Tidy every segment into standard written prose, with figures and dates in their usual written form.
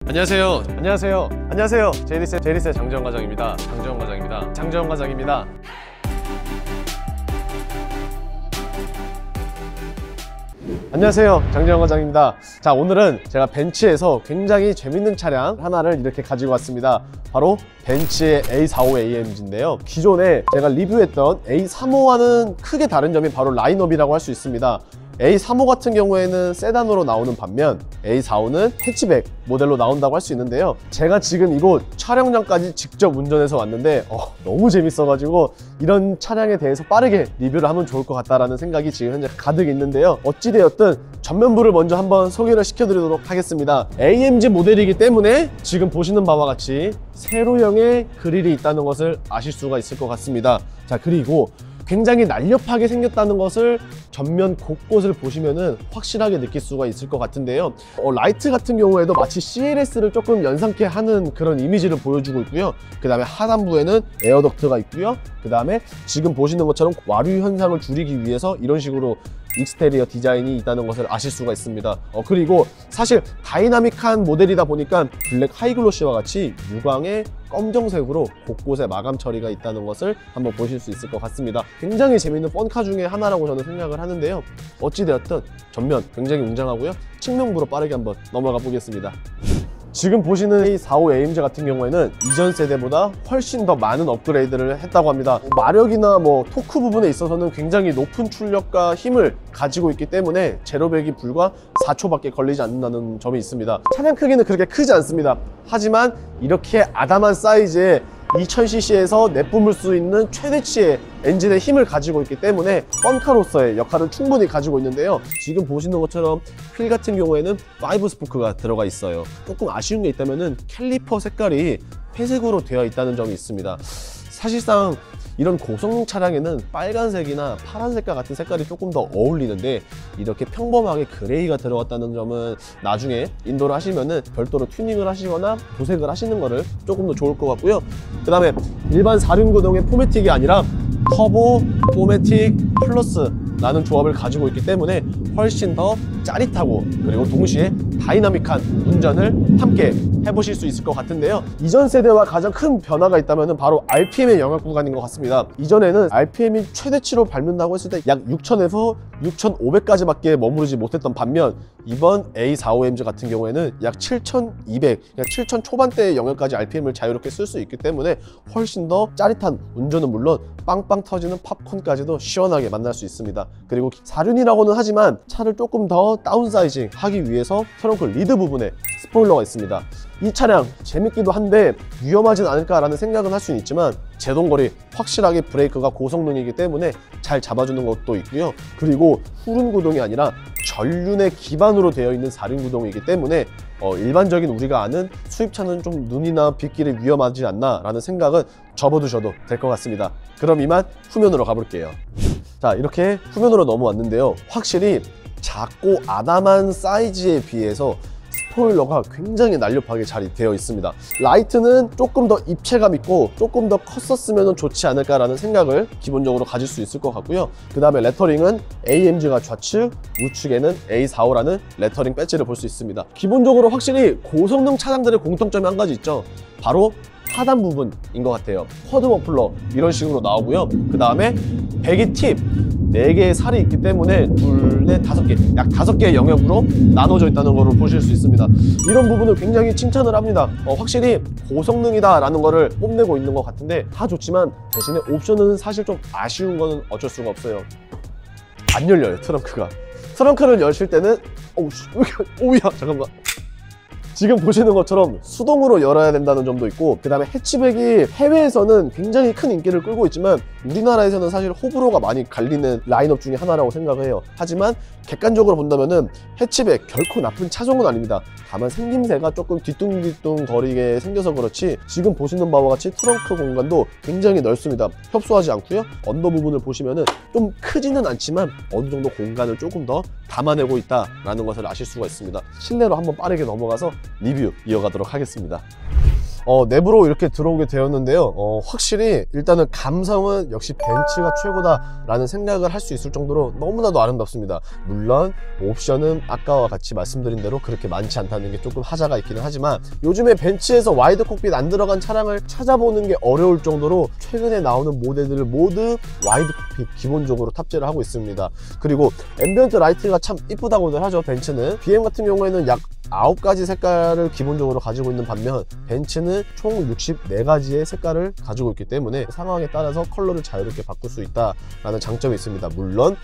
안녕하세요. 안녕하세요. 안녕하세요. 제리스의 장재원 과장입니다. 장재원 과장입니다. 안녕하세요. 장재원 과장입니다. 자, 오늘은 제가 벤츠에서 굉장히 재밌는 차량 하나를 이렇게 가지고 왔습니다. 바로 벤츠의 A45AMG인데요. 기존에 제가 리뷰했던 A35와는 크게 다른 점이 바로 라인업이라고 할 수 있습니다. A35 같은 경우에는 세단으로 나오는 반면 A45는 해치백 모델로 나온다고 할 수 있는데요. 제가 지금 이곳 촬영장까지 직접 운전해서 왔는데 너무 재밌어가지고 이런 차량에 대해서 빠르게 리뷰를 하면 좋을 것 같다라는 생각이 지금 현재 가득 있는데요. 어찌되었든 전면부를 먼저 한번 소개를 시켜드리도록 하겠습니다. AMG 모델이기 때문에 지금 보시는 바와 같이 세로형의 그릴이 있다는 것을 아실 수가 있을 것 같습니다. 자, 그리고 굉장히 날렵하게 생겼다는 것을 전면 곳곳을 보시면은 확실하게 느낄 수가 있을 것 같은데요. 라이트 같은 경우에도 마치 CLS를 조금 연상케 하는 그런 이미지를 보여주고 있고요. 그 다음에 하단부에는 에어덕트가 있고요. 그 다음에 지금 보시는 것처럼 와류 현상을 줄이기 위해서 이런 식으로 익스테리어 디자인이 있다는 것을 아실 수가 있습니다. 그리고 사실 다이나믹한 모델이다 보니까 블랙 하이글로시와 같이 유광의 검정색으로 곳곳에 마감 처리가 있다는 것을 한번 보실 수 있을 것 같습니다. 굉장히 재밌는 펀카 중에 하나라고 저는 생각을 하는데요. 어찌되었든 전면 굉장히 웅장하고요. 측면부로 빠르게 한번 넘어가 보겠습니다. 지금 보시는 A45AMG 같은 경우에는 이전 세대보다 훨씬 더 많은 업그레이드를 했다고 합니다. 마력이나 토크 부분에 있어서는 굉장히 높은 출력과 힘을 가지고 있기 때문에 제로백이 불과 4초밖에 걸리지 않는다는 점이 있습니다. 차량 크기는 그렇게 크지 않습니다. 하지만 이렇게 아담한 사이즈의 2000cc에서 내뿜을 수 있는 최대치의 엔진의 힘을 가지고 있기 때문에 펀카로서의 역할을 충분히 가지고 있는데요. 지금 보시는 것처럼 휠 같은 경우에는 5 스포크가 들어가 있어요. 조금 아쉬운 게 있다면은 캘리퍼 색깔이 회색으로 되어 있다는 점이 있습니다. 사실상 이런 고성능 차량에는 빨간색이나 파란색과 같은 색깔이 조금 더 어울리는데 이렇게 평범하게 그레이가 들어갔다는 점은 나중에 인도를 하시면은 별도로 튜닝을 하시거나 도색을 하시는 거를 조금 더 좋을 것 같고요. 그 다음에 일반 4륜구동의 포매틱이 아니라 터보, 포매틱, 플러스 라는 조합을 가지고 있기 때문에 훨씬 더 짜릿하고 그리고 동시에 다이나믹한 운전을 함께 해보실 수 있을 것 같은데요. 이전 세대와 가장 큰 변화가 있다면 바로 RPM의 영역 구간인 것 같습니다. 이전에는 RPM이 최대치로 밟는다고 했을 때 약 6000에서 6500까지 밖에 머무르지 못했던 반면 이번 A45AMG 같은 경우에는 약 7200, 약 7000 초반대의 영역까지 RPM을 자유롭게 쓸 수 있기 때문에 훨씬 더 짜릿한 운전은 물론 빵빵 터지는 팝콘까지도 시원하게 만날 수 있습니다. 그리고 4륜이라고는 하지만 차를 조금 더 다운사이징 하기 위해서 트렁크 리드 부분에 스포일러가 있습니다. 이 차량 재밌기도 한데 위험하진 않을까라는 생각은 할 수는 있지만 제동거리 확실하게 브레이크가 고성능이기 때문에 잘 잡아주는 것도 있고요. 그리고 후륜 구동이 아니라 전륜의 기반으로 되어 있는 4륜 구동이기 때문에 일반적인 우리가 아는 수입차는 좀 눈이나 빗길이 위험하지 않나 라는 생각은 접어두셔도 될 것 같습니다. 그럼 이만 후면으로 가볼게요. 자, 이렇게 후면으로 넘어왔는데요. 확실히 작고 아담한 사이즈에 비해서 스포일러가 굉장히 날렵하게 잘 되어 있습니다. 라이트는 조금 더 입체감 있고 조금 더 컸었으면 좋지 않을까라는 생각을 기본적으로 가질 수 있을 것 같고요. 그 다음에 레터링은 AMG가 좌측, 우측에는 A45라는 레터링 배지를 볼 수 있습니다. 기본적으로 확실히 고성능 차량들의 공통점이 한 가지 있죠. 바로 하단 부분인 것 같아요. 쿼드 머플러 이런 식으로 나오고요. 그 다음에 배기 팁 4개의 살이 있기 때문에 둘, 넷, 5개, 약 5개의 영역으로 나눠져 있다는 것을 보실 수 있습니다. 이런 부분을 굉장히 칭찬을 합니다. 확실히 고성능이다 라는 거를 뽐내고 있는 것 같은데 다 좋지만 대신에 옵션은 사실 좀 아쉬운 거는 어쩔 수가 없어요. 안 열려요, 트렁크가. 트렁크를 열실 때는 오우야 잠깐만. 지금 보시는 것처럼 수동으로 열어야 된다는 점도 있고 그 다음에 해치백이 해외에서는 굉장히 큰 인기를 끌고 있지만 우리나라에서는 사실 호불호가 많이 갈리는 라인업 중에 하나라고 생각을 해요. 하지만 객관적으로 본다면은 해치백 결코 나쁜 차종은 아닙니다. 다만 생김새가 조금 뒤뚱뒤뚱 거리게 생겨서 그렇지 지금 보시는 바와 같이 트렁크 공간도 굉장히 넓습니다. 협소하지 않고요. 언더 부분을 보시면은 좀 크지는 않지만 어느 정도 공간을 조금 더 담아내고 있다라는 것을 아실 수가 있습니다. 실내로 한번 빠르게 넘어가서 리뷰 이어가도록 하겠습니다. 내부로 이렇게 들어오게 되었는데요. 확실히 일단은 감성은 역시 벤츠가 최고다 라는 생각을 할 수 있을 정도로 너무나도 아름답습니다. 물론 옵션은 아까와 같이 말씀드린 대로 그렇게 많지 않다는 게 조금 하자가 있기는 하지만, 요즘에 벤츠에서 와이드 콕핏 안 들어간 차량을 찾아보는 게 어려울 정도로 최근에 나오는 모델들을 모두 와이드 콕핏 기본적으로 탑재를 하고 있습니다. 그리고 앰비언트 라이트가 참 이쁘다고들 하죠. 벤츠는 BM 같은 경우에는 약 9가지 색깔을 기본적으로 가지고 있는 반면, 벤츠는 총 64가지의 색깔을 가지고 있기 때문에 상황에 따라서 컬러를 자유롭게 바꿀 수 있다라는 장점이 있습니다. 물론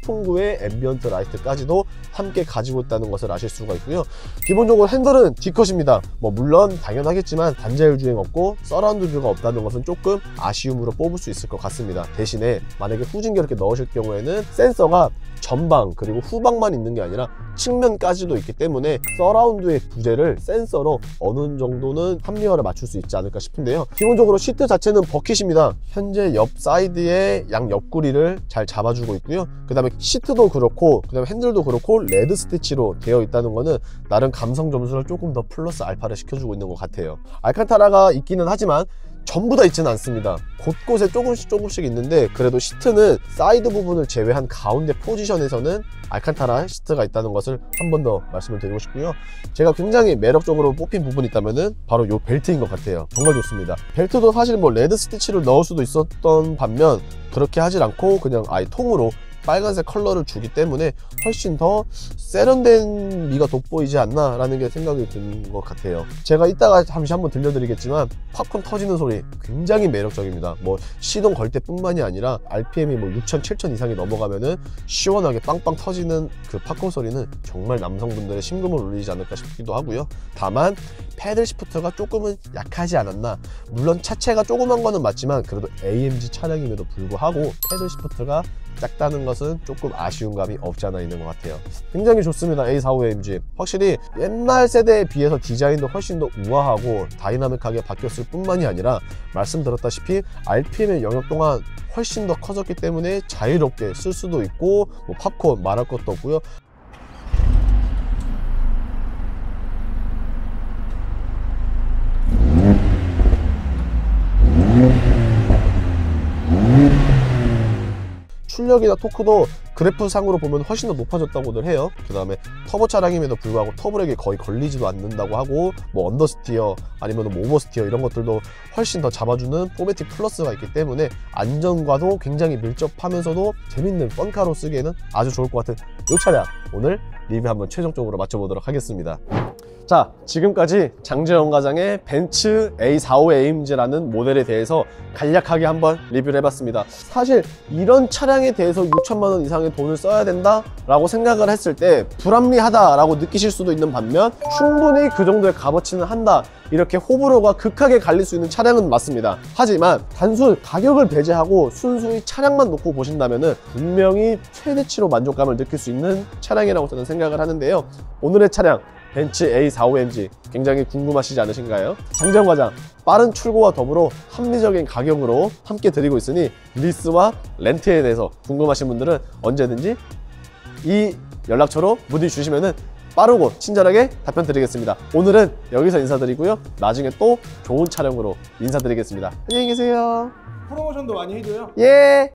통풍구의 앰비언트 라이트까지도 함께 가지고 있다는 것을 아실 수가 있고요. 기본적으로 핸들은 D컷입니다. 물론 당연하겠지만 단자율 주행 없고 서라운드 뷰가 없다는 것은 조금 아쉬움으로 뽑을 수 있을 것 같습니다. 대신에 만약에 후진기 이렇게 넣으실 경우에는 센서가 전방 그리고 후방만 있는 게 아니라 측면까지도 있기 때문에 서라운드의 부재를 센서로 어느 정도는 합리화를 맞출 수 있지 않을까 싶은데요. 기본적으로 시트 자체는 버킷입니다. 현재 옆 사이드의 양 옆구리를 잘 잡아주고 있고요. 그 다음에 시트도 그렇고, 그 다음에 핸들도 그렇고 레드 스티치로 되어 있다는 거는 나름 감성 점수를 조금 더 플러스 알파를 시켜주고 있는 것 같아요. 알칸타라가 있기는 하지만 전부 다 있지는 않습니다. 곳곳에 조금씩 있는데, 그래도 시트는 사이드 부분을 제외한 가운데 포지션에서는 알칸타라 시트가 있다는 것을 한 번 더 말씀을 드리고 싶고요. 제가 굉장히 매력적으로 뽑힌 부분이 있다면은 바로 이 벨트인 것 같아요. 정말 좋습니다. 벨트도 사실 레드 스티치를 넣을 수도 있었던 반면, 그렇게 하질 않고 그냥 아예 통으로 빨간색 컬러를 주기 때문에 훨씬 더 세련된 미가 돋보이지 않나 라는 게 생각이 드는 것 같아요. 제가 이따가 잠시 한번 들려드리겠지만 팝콘 터지는 소리 굉장히 매력적입니다. 시동 걸 때뿐만이 아니라 RPM이 6,000, 7,000 이상이 넘어가면은 시원하게 빵빵 터지는 그 팝콘 소리는 정말 남성분들의 심금을 울리지 않을까 싶기도 하고요. 다만 패들 시프트가 조금은 약하지 않았나. 물론 차체가 조그만 거는 맞지만 그래도 AMG 차량임에도 불구하고 패들 시프트가 작다는 것은 조금 아쉬운 감이 없지 않아 있는 것 같아요. 굉장히 좋습니다. A45 AMG 확실히 옛날 세대에 비해서 디자인도 훨씬 더 우아하고 다이나믹하게 바뀌었을 뿐만이 아니라, 말씀드렸다시피 RPM의 영역 동안 훨씬 더 커졌기 때문에 자유롭게 쓸 수도 있고, 팝콘 말할 것도 없고요. 출력이나 토크도 그래프상으로 보면 훨씬 더 높아졌다고들 해요. 그 다음에 터보 차량임에도 불구하고 터블에게 거의 걸리지도 않는다고 하고, 언더스티어 아니면 오버스티어 이런 것들도 훨씬 더 잡아주는 포매틱 플러스가 있기 때문에 안전과도 굉장히 밀접하면서도 재밌는 펀카로 쓰기에는 아주 좋을 것 같은 이 차량, 오늘 리뷰 한번 최종적으로 맞춰보도록 하겠습니다. 자, 지금까지 장재원 과장의 벤츠 A45 AMG라는 모델에 대해서 간략하게 한번 리뷰를 해봤습니다. 사실 이런 차량에 대해서 6천만 원 이상의 돈을 써야 된다 라고 생각을 했을 때 불합리하다 라고 느끼실 수도 있는 반면, 충분히 그 정도의 값어치는 한다, 이렇게 호불호가 극하게 갈릴 수 있는 차량은 맞습니다. 하지만 단순 가격을 배제하고 순수히 차량만 놓고 보신다면 분명히 최대치로 만족감을 느낄 수 있는 차량이라고 저는 생각을 하는데요. 오늘의 차량 벤츠 A45 AMG 굉장히 궁금하시지 않으신가요? 장재원 과장 빠른 출고와 더불어 합리적인 가격으로 함께 드리고 있으니 리스와 렌트에 대해서 궁금하신 분들은 언제든지 이 연락처로 문의 주시면은 빠르고 친절하게 답변 드리겠습니다. 오늘은 여기서 인사드리고요. 나중에 또 좋은 촬영으로 인사드리겠습니다. 안녕히 계세요. 프로모션도 많이 해줘요. 예.